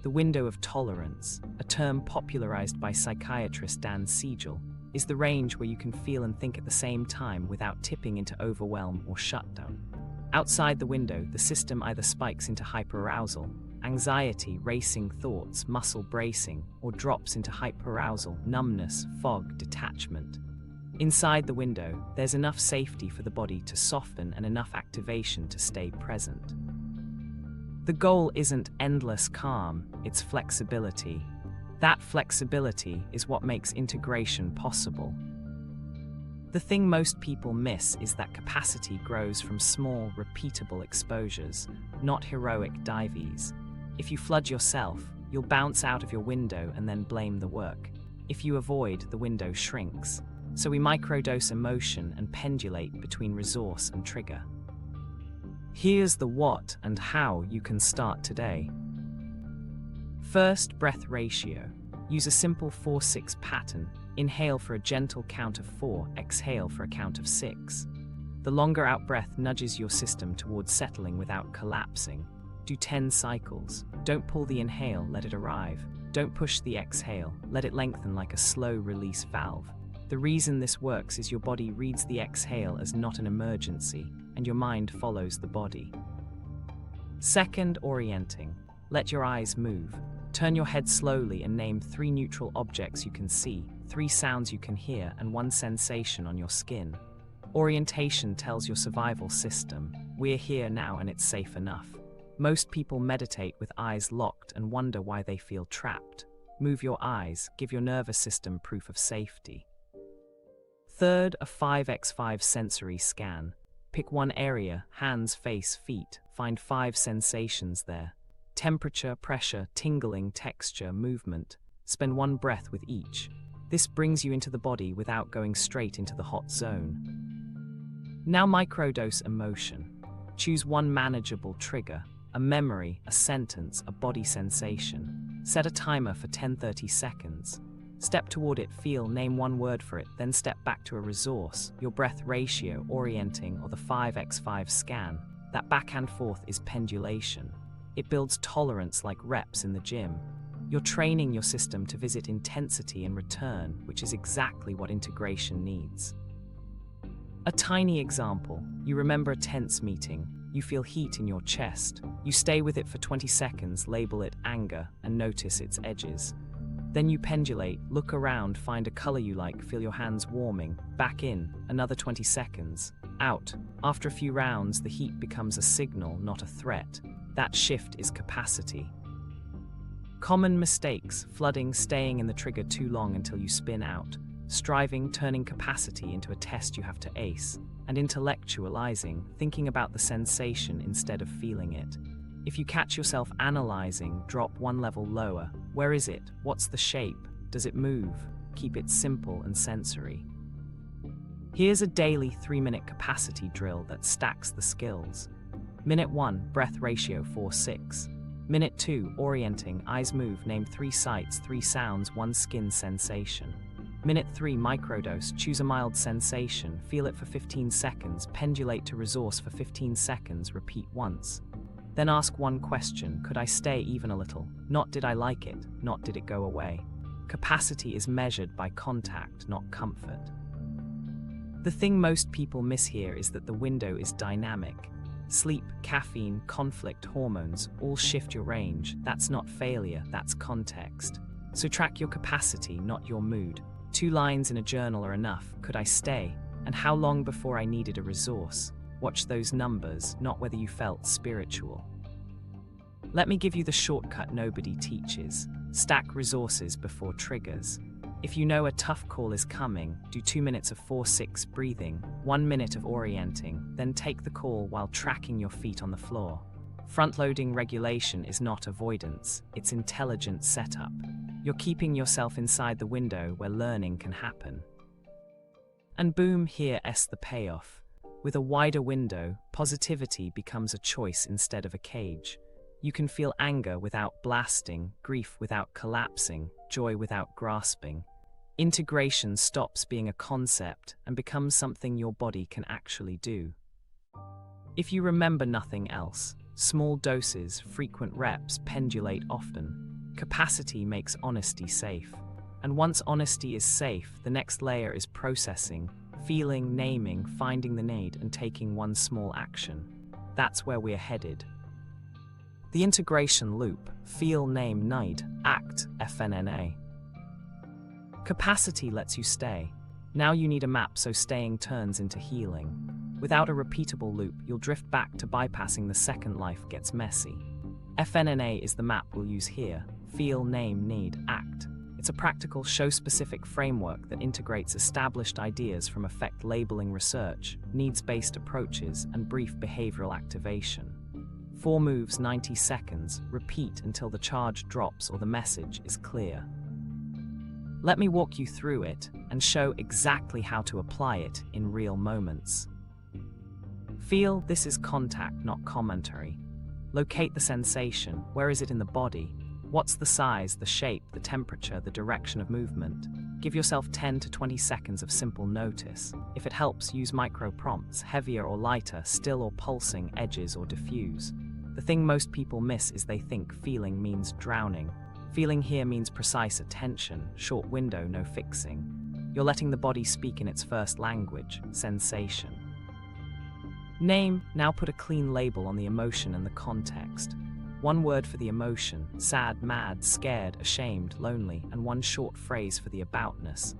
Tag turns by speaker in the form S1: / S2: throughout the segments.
S1: The window of tolerance, a term popularized by psychiatrist Dan Siegel, is the range where you can feel and think at the same time without tipping into overwhelm or shutdown. Outside the window, the system either spikes into hyperarousal, anxiety, racing thoughts, muscle bracing, or drops into hyperarousal, numbness, fog, detachment. Inside the window, there's enough safety for the body to soften and enough activation to stay present. The goal isn't endless calm, it's flexibility. That flexibility is what makes integration possible. The thing most people miss is that capacity grows from small, repeatable exposures, not heroic dives. If you flood yourself, you'll bounce out of your window and then blame the work. If you avoid, the window shrinks. So we microdose emotion and pendulate between resource and trigger. Here's the what and how you can start today. First, breath ratio. Use a simple 4-6 pattern. Inhale for a gentle count of 4, exhale for a count of 6. The longer out breath nudges your system towards settling without collapsing. Do 10 cycles. Don't pull the inhale, let it arrive. Don't push the exhale, let it lengthen like a slow release valve. The reason this works is your body reads the exhale as not an emergency, and your mind follows the body. Second, orienting. Let your eyes move. Turn your head slowly and name 3 neutral objects you can see, 3 sounds you can hear, and 1 sensation on your skin. Orientation tells your survival system, we're here now and it's safe enough. Most people meditate with eyes locked and wonder why they feel trapped. Move your eyes, give your nervous system proof of safety. Third, a 5x5 sensory scan. Pick one area, hands, face, feet. Find 5 sensations there. Temperature, pressure, tingling, texture, movement. Spend 1 breath with each. This brings you into the body without going straight into the hot zone. Now microdose emotion. Choose one manageable trigger, a memory, a sentence, a body sensation. Set a timer for 10-30 seconds. Step toward it, feel, name 1 word for it, then step back to a resource, your breath ratio, orienting, or the 5x5 scan. That back and forth is pendulation. It builds tolerance like reps in the gym. You're training your system to visit intensity and return, which is exactly what integration needs. A tiny example. You remember a tense meeting. You feel heat in your chest. You stay with it for 20 seconds, label it anger, and notice its edges. Then you pendulate, look around, find a color you like, feel your hands warming. Back in, another 20 seconds. Out. After a few rounds, the heat becomes a signal, not a threat. That shift is capacity. Common mistakes: flooding, staying in the trigger too long until you spin out. Striving, turning capacity into a test you have to ace. And intellectualizing, thinking about the sensation instead of feeling it. If you catch yourself analyzing, drop 1 level lower. Where is it? What's the shape? Does it move? Keep it simple and sensory. Here's a daily 3-minute capacity drill that stacks the skills. Minute 1, breath ratio 4-6. Minute 2, orienting, eyes move, name 3 sights, 3 sounds, 1 skin sensation. Minute 3, microdose, choose a mild sensation, feel it for 15 seconds, pendulate to resource for 15 seconds, repeat once. Then ask 1 question, could I stay even a little? Not did I like it, not did it go away. Capacity is measured by contact, not comfort. The thing most people miss here is that the window is dynamic. Sleep, caffeine, conflict, hormones all shift your range. That's not failure, that's context. So track your capacity, not your mood. 2 lines in a journal are enough. Could I stay? And how long before I needed a resource? Watch those numbers, not whether you felt spiritual. Let me give you the shortcut nobody teaches. Stack resources before triggers. If you know a tough call is coming, do 2 minutes of 4-6 breathing, 1 minute of orienting, then take the call while tracking your feet on the floor. Front-loading regulation is not avoidance, it's intelligent setup. You're keeping yourself inside the window where learning can happen. And boom, here's the payoff. With a wider window, positivity becomes a choice instead of a cage. You can feel anger without blasting, grief without collapsing, joy without grasping. Integration stops being a concept and becomes something your body can actually do. If you remember nothing else, small doses, frequent reps, pendulate often. Capacity makes honesty safe. And once honesty is safe, the next layer is processing, feeling, naming, finding the need, and taking one small action. That's where we're headed. The integration loop: feel, name, need, act, FNNA. Capacity lets you stay. Now you need a map so staying turns into healing. Without a repeatable loop, you'll drift back to bypassing the second life gets messy. FNNA is the map we'll use here: feel, name, need, act. It's a practical, show-specific framework that integrates established ideas from effect labeling research, needs-based approaches, and brief behavioral activation. 4 moves, 90 seconds, repeat until the charge drops or the message is clear. Let me walk you through it and show exactly how to apply it in real moments. Feel: this is contact, not commentary. Locate the sensation: where is it in the body? What's the size, the shape, the temperature, the direction of movement? Give yourself 10 to 20 seconds of simple notice. If it helps, use micro prompts: heavier or lighter, still or pulsing, edges or diffuse. The thing most people miss is they think feeling means drowning. Feeling here means precise attention, short window, no fixing. You're letting the body speak in its first language: sensation. Name: now put a clean label on the emotion and the context. 1 word for the emotion: sad, mad, scared, ashamed, lonely, and 1 short phrase for the aboutness.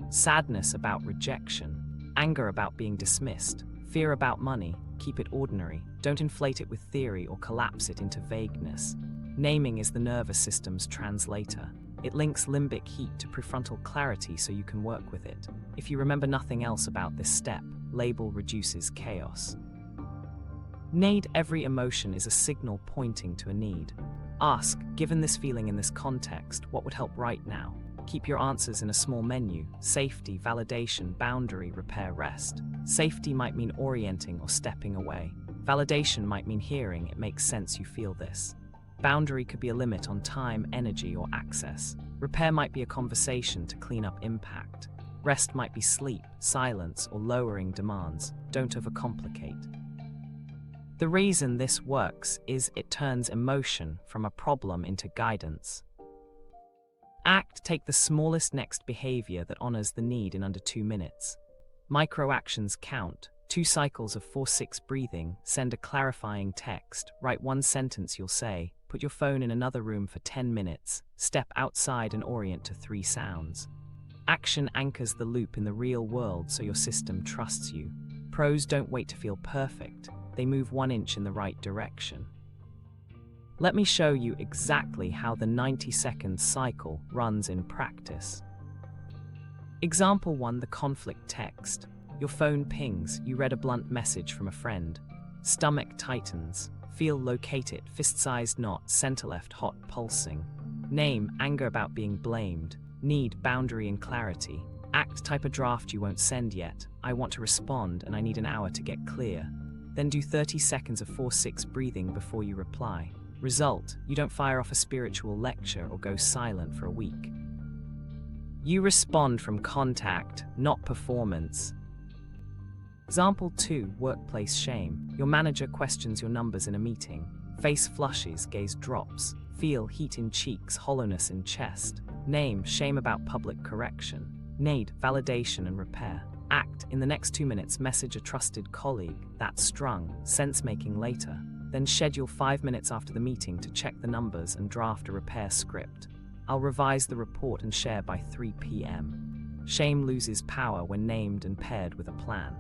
S1: Sadness about rejection, anger about being dismissed, fear about money. Keep it ordinary. Don't inflate it with theory or collapse it into vagueness. Naming is the nervous system's translator. It links limbic heat to prefrontal clarity so you can work with it. If you remember nothing else about this step, label reduces chaos. Need: every emotion is a signal pointing to a need. Ask: given this feeling in this context, what would help right now? Keep your answers in a small menu: safety, validation, boundary, repair, rest. Safety might mean orienting or stepping away. Validation might mean hearing: it makes sense you feel this. Boundary could be a limit on time, energy, or access. Repair might be a conversation to clean up impact. Rest might be sleep, silence, or lowering demands. Don't overcomplicate. The reason this works is it turns emotion from a problem into guidance. Act: take the smallest next behavior that honors the need in under 2 minutes. Micro actions count: 2 cycles of 4-6 breathing, send a clarifying text, write 1 sentence you'll say, put your phone in another room for 10 minutes, step outside and orient to 3 sounds. Action anchors the loop in the real world so your system trusts you. Pros don't wait to feel perfect. They move 1 inch in the right direction. Let me show you exactly how the 90-second cycle runs in practice. Example 1: the conflict text. Your phone pings, you read a blunt message from a friend. Stomach tightens. Feel: locate it, fist-sized knot, center left, hot, pulsing. Name: anger about being blamed. Need: boundary and clarity. Act: type a draft you won't send yet. I want to respond and I need an hour to get clear. Then do 30 seconds of 4-6 breathing before you reply. Result: you don't fire off a spiritual lecture or go silent for a week. You respond from contact, not performance. Example 2: workplace shame. Your manager questions your numbers in a meeting. Face flushes, gaze drops. Feel: heat in cheeks, hollowness in chest. Name: shame about public correction. Need: validation and repair. Act: in the next 2 minutes, message a trusted colleague. That's strung, sense-making later. Then schedule 5 minutes after the meeting to check the numbers and draft a repair script. I'll revise the report and share by 3 p.m. Shame loses power when named and paired with a plan.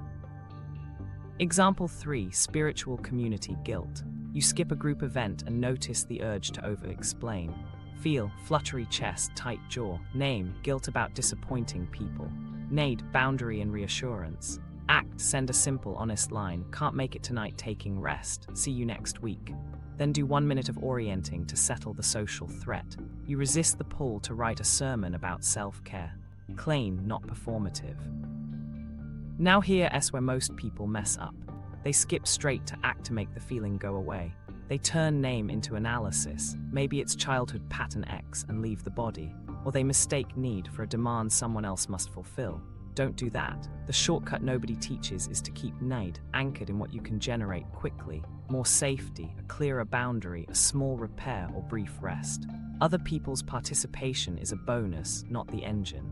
S1: Example 3: spiritual community guilt. You skip a group event and notice the urge to over-explain. Feel: fluttery chest, tight jaw. Name: guilt about disappointing people. Need: boundary and reassurance. Act: send a simple, honest line. Can't make it tonight, taking rest. See you next week. Then do 1 minute of orienting to settle the social threat. You resist the pull to write a sermon about self-care. Clean, not performative. Now here's where most people mess up. They skip straight to act to make the feeling go away. They turn name into analysis. Maybe it's childhood pattern X and leave the body. Or they mistake need for a demand someone else must fulfill. Don't do that. The shortcut nobody teaches is to keep need anchored in what you can generate quickly. More safety, a clearer boundary, a small repair or brief rest. Other people's participation is a bonus, not the engine.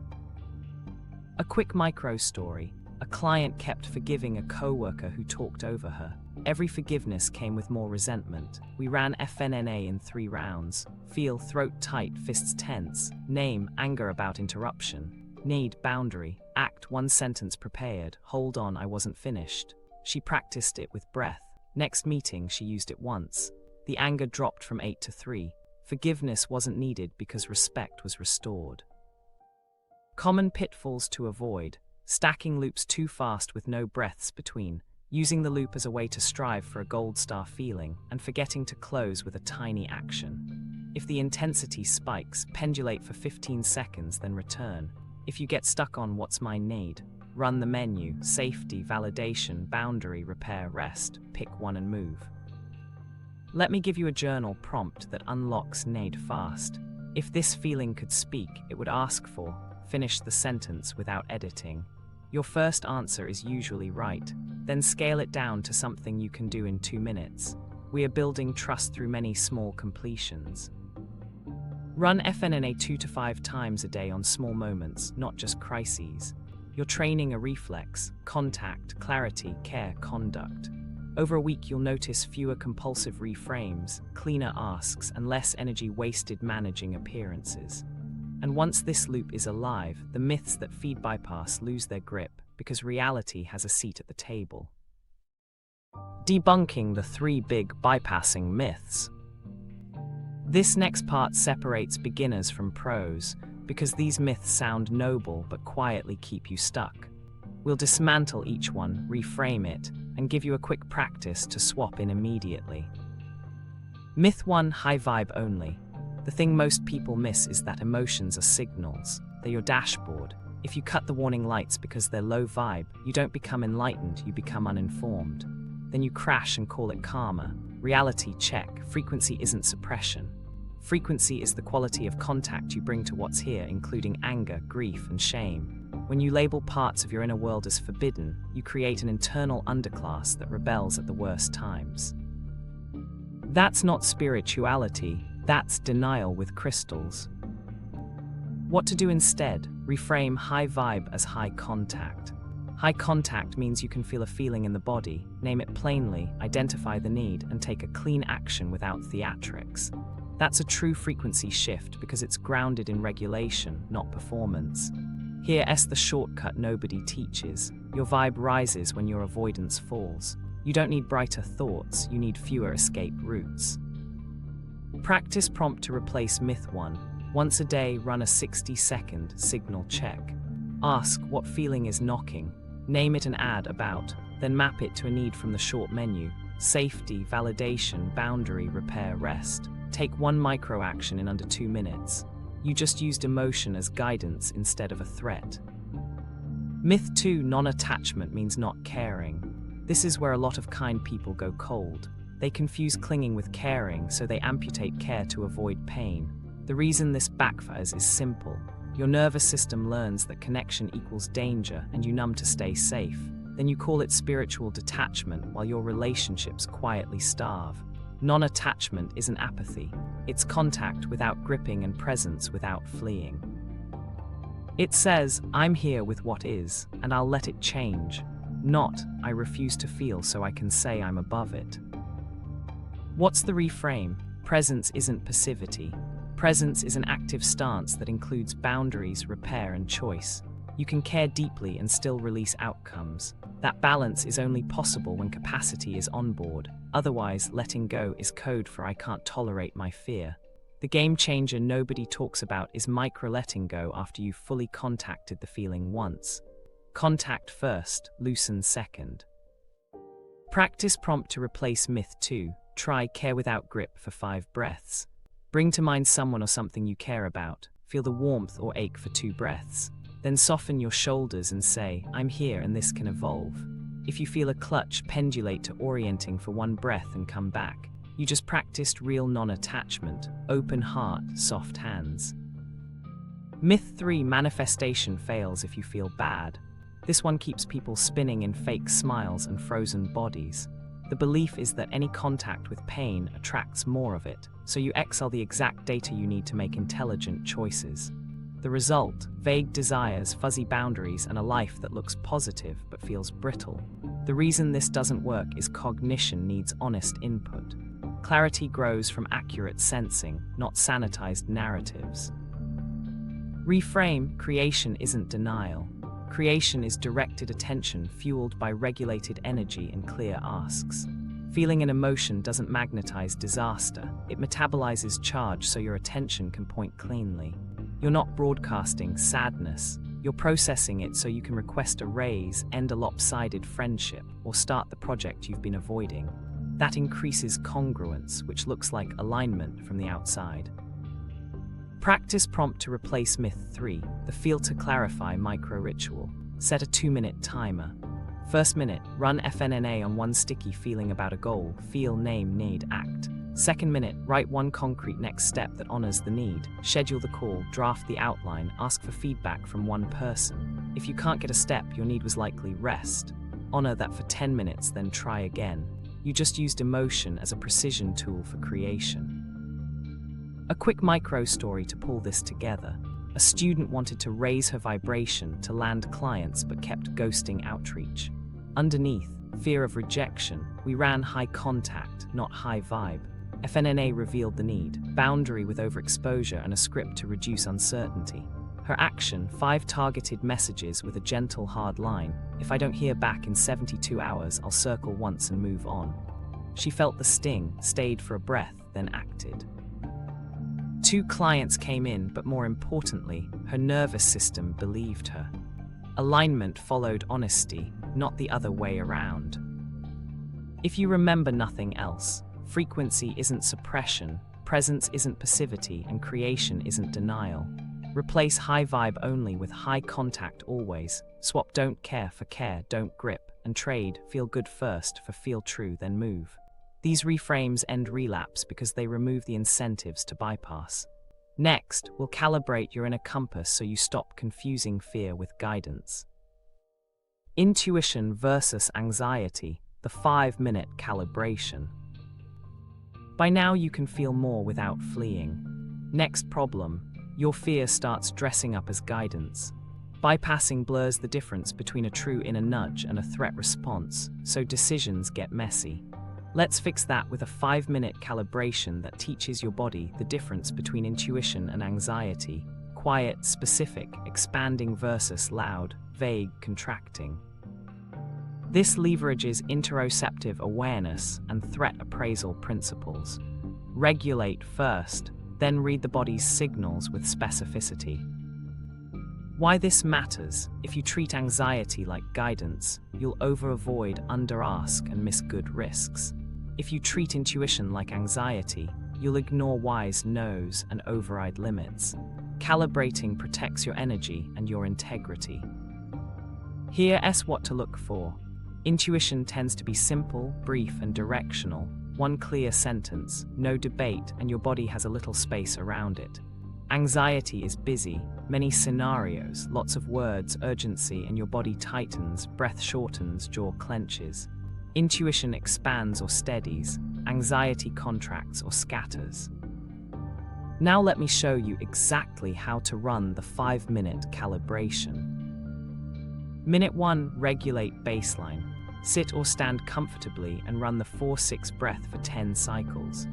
S1: A quick micro story. A client kept forgiving a coworker who talked over her. Every forgiveness came with more resentment. We ran FNNA in 3 rounds. Feel, throat tight, fists tense. Name, anger about interruption. Need, boundary. Act, 1 sentence prepared. Hold on, I wasn't finished. She practiced it with breath. Next meeting, she used it once. The anger dropped from 8 to 3. Forgiveness wasn't needed because respect was restored. Common pitfalls to avoid. Stacking loops too fast with no breaths between. Using the loop as a way to strive for a gold star feeling, and forgetting to close with a tiny action. If the intensity spikes, pendulate for 15 seconds, then return. If you get stuck on what's my need, run the menu, safety, validation, boundary, repair, rest. Pick one and move. Let me give you a journal prompt that unlocks need fast. If this feeling could speak, it would ask for, finish the sentence without editing. Your first answer is usually right. Then scale it down to something you can do in 2 minutes. We are building trust through many small completions. Run FNNA 2 to 5 times a day on small moments, not just crises. You're training a reflex, contact, clarity, care, conduct. Over a week, you'll notice fewer compulsive reframes, cleaner asks, and less energy wasted managing appearances. And once this loop is alive, the myths that feed bypass lose their grip because reality has a seat at the table. Debunking the 3 big bypassing myths. This next part separates beginners from pros because these myths sound noble but quietly keep you stuck. We'll dismantle each one, reframe it, and give you a quick practice to swap in immediately. Myth 1: high vibe only. The thing most people miss is that emotions are signals. They're your dashboard. If you cut the warning lights because they're low vibe, you don't become enlightened, you become uninformed. Then you crash and call it karma. Reality check. Frequency isn't suppression. Frequency is the quality of contact you bring to what's here, including anger, grief, and shame. When you label parts of your inner world as forbidden, you create an internal underclass that rebels at the worst times. That's not spirituality, that's denial with crystals. What to do instead? Reframe high vibe as high contact. High contact means you can feel a feeling in the body, name it plainly, identify the need, and take a clean action without theatrics. That's a true frequency shift because it's grounded in regulation, not performance. Here's the shortcut nobody teaches. Your vibe rises when your avoidance falls. You don't need brighter thoughts, you need fewer escape routes. Practice prompt to replace myth 1. Once a day, run a 60-second signal check. Ask what feeling is knocking. Name it and add about, then map it to a need from the short menu. Safety, validation, boundary, repair, rest. Take 1 micro action in under 2 minutes. You just used emotion as guidance instead of a threat. Myth 2: non-attachment means not caring. This is where a lot of kind people go cold. They confuse clinging with caring, so they amputate care to avoid pain. The reason this backfires is simple. Your nervous system learns that connection equals danger and you numb to stay safe. Then you call it spiritual detachment while your relationships quietly starve. Non-attachment isn't apathy. It's contact without gripping and presence without fleeing. It says, I'm here with what is, and I'll let it change. Not, I refuse to feel so I can say I'm above it. What's the reframe? Presence isn't passivity. Presence is an active stance that includes boundaries, repair, and choice. You can care deeply and still release outcomes. That balance is only possible when capacity is on board. Otherwise, letting go is code for I can't tolerate my fear. The game changer nobody talks about is micro-letting go after you've fully contacted the feeling once. Contact first, loosen second. Practice prompt to replace myth 2. Try care without grip for 5 breaths. Bring to mind someone or something you care about. Feel the warmth or ache for 2 breaths. Then soften your shoulders and say, I'm here and this can evolve. If you feel a clutch, pendulate to orienting for 1 breath and come back. You just practiced real non-attachment, open heart, soft hands. Myth 3: manifestation fails if you feel bad. This one keeps people spinning in fake smiles and frozen bodies. The belief is that any contact with pain attracts more of it. so you exhale the exact data you need to make intelligent choices. The result: vague desires, fuzzy boundaries, and a life that looks positive but feels brittle. The reason this doesn't work is cognition needs honest input. Clarity grows from accurate sensing, not sanitized narratives. Reframe: creation isn't denial. Creation is directed attention fueled by regulated energy and clear asks. Feeling an emotion doesn't magnetize disaster, it metabolizes charge so your attention can point cleanly. You're not broadcasting sadness, you're processing it so you can request a raise, end a lopsided friendship, or start the project you've been avoiding. That increases congruence, which looks like alignment from the outside. Practice prompt to replace myth 3, the feel to clarify micro-ritual. Set a 2-minute timer. First minute, run FNNA on one sticky feeling about a goal, feel, name, need, act. Second minute, write one concrete next step that honors the need. Schedule the call, draft the outline, ask for feedback from one person. If you can't get a step, your need was likely rest. Honor that for 10 minutes, then try again. You just used emotion as a precision tool for creation. A quick micro story to pull this together. A student wanted to raise her vibration to land clients but kept ghosting outreach. Underneath, fear of rejection, we ran high contact, not high vibe. FNNA revealed the need, boundary with overexposure and a script to reduce uncertainty. Her action: 5 targeted messages with a gentle hard line. If I don't hear back in 72 hours, I'll circle once and move on. She felt the sting, stayed for a breath, then acted. 2 clients came in, but more importantly, her nervous system believed her. Alignment followed honesty, not the other way around. If you remember nothing else, frequency isn't suppression, presence isn't passivity, and creation isn't denial. Replace high vibe only with high contact always. Swap don't care for care, don't grip, and trade feel good first for feel true, then move. These reframes end relapse because they remove the incentives to bypass. Next, we'll calibrate your inner compass so you stop confusing fear with guidance. Intuition versus anxiety, the 5-minute calibration. By now you can feel more without fleeing. Next problem, your fear starts dressing up as guidance. Bypassing blurs the difference between a true inner nudge and a threat response, so decisions get messy. Let's fix that with a 5-minute calibration that teaches your body the difference between intuition and anxiety. Quiet, specific, expanding versus loud, vague, contracting. This leverages interoceptive awareness and threat appraisal principles. Regulate first, then read the body's signals with specificity. Why this matters: if you treat anxiety like guidance, you'll over-avoid, under-ask, and miss good risks. If you treat intuition like anxiety, you'll ignore wise no's and override limits. Calibrating protects your energy and your integrity. Here's what to look for. Intuition tends to be simple, brief, and directional. One clear sentence, no debate, and your body has a little space around it. Anxiety is busy, many scenarios, lots of words, urgency, and your body tightens, breath shortens, jaw clenches. Intuition expands or steadies, anxiety contracts or scatters. Now let me show you exactly how to run the 5-minute calibration. Minute 1, regulate baseline. Sit or stand comfortably and run the 4-6 breath for 10 cycles.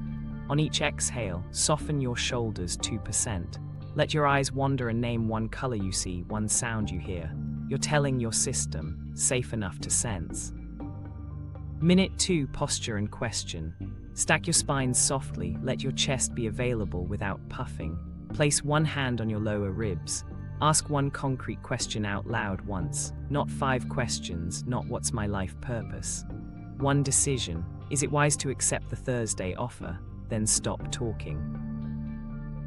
S1: On each exhale, soften your shoulders 2%. Let your eyes wander and name one color you see, one sound you hear. You're telling your system, safe enough to sense. Minute 2, posture and question. Stack your spine softly, let your chest be available without puffing. Place one hand on your lower ribs. Ask one concrete question out loud once, not 5 questions, not what's my life purpose. One decision, is it wise to accept the Thursday offer? Then stop talking.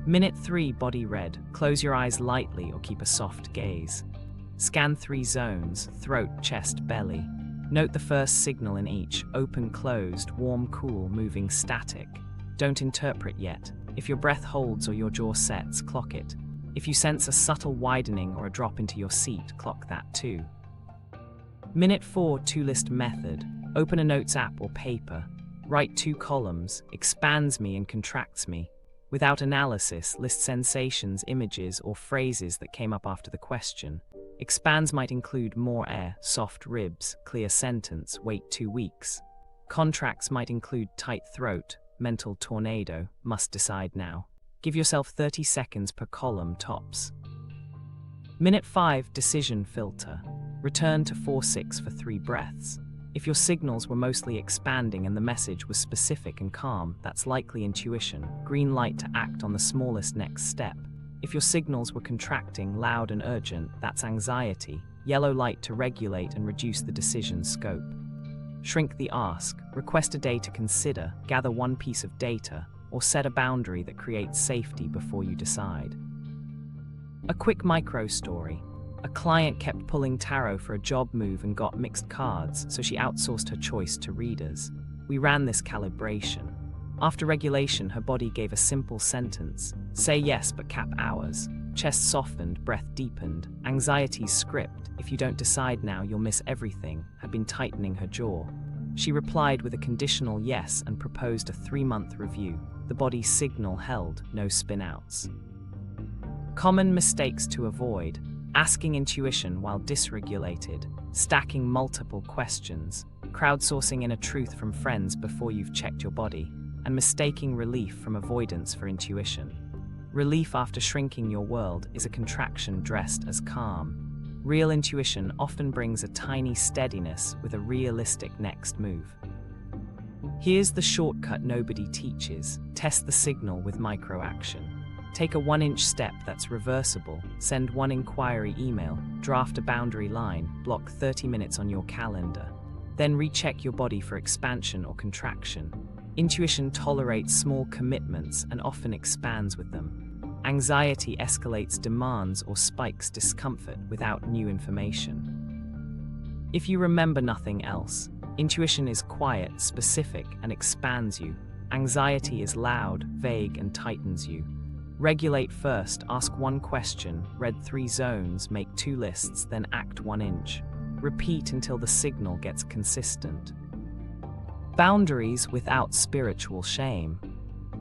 S1: Minute 3, body red. Close your eyes lightly or keep a soft gaze. Scan 3 zones, throat, chest, belly. Note the first signal in each, open, closed, warm, cool, moving, static. Don't interpret yet. If your breath holds or your jaw sets, clock it. If you sense a subtle widening or a drop into your seat, clock that too. Minute 4, to-list method. Open a notes app or paper. Write 2 columns, expands me and contracts me. Without analysis, list sensations, images, or phrases that came up after the question. Expands might include more air, soft ribs, clear sentence, wait 2 weeks. Contracts might include tight throat, mental tornado, must decide now. Give yourself 30 seconds per column tops. Minute 5, decision filter. Return to 4-6 for 3 breaths. If your signals were mostly expanding and the message was specific and calm, that's likely intuition. Green light to act on the smallest next step. If your signals were contracting, loud and urgent, that's anxiety. Yellow light to regulate and reduce the decision scope. Shrink the ask. Request a day to consider, gather 1 piece of data, or set a boundary that creates safety before you decide. A quick micro story. A client kept pulling tarot for a job move and got mixed cards, so she outsourced her choice to readers. We ran this calibration. After regulation, her body gave a simple sentence. Say yes, but cap hours. Chest softened, breath deepened. Anxiety's script, if you don't decide now, you'll miss everything, had been tightening her jaw. She replied with a conditional yes and proposed a 3-month review. The body's signal held, no spin-outs. Common mistakes to avoid. Asking intuition while dysregulated, stacking multiple questions, crowdsourcing inner truth from friends before you've checked your body, and mistaking relief from avoidance for intuition. Relief after shrinking your world is a contraction dressed as calm. Real intuition often brings a tiny steadiness with a realistic next move. Here's the shortcut nobody teaches. Test the signal with micro-action. Take a 1-inch step that's reversible, send 1 inquiry email, draft a boundary line, block 30 minutes on your calendar. Then recheck your body for expansion or contraction. Intuition tolerates small commitments and often expands with them. Anxiety escalates demands or spikes discomfort without new information. If you remember nothing else, intuition is quiet, specific, and expands you. Anxiety is loud, vague, and tightens you. Regulate first, ask 1 question, read 3 zones, make 2 lists, then act 1 inch. Repeat until the signal gets consistent. Boundaries without spiritual shame.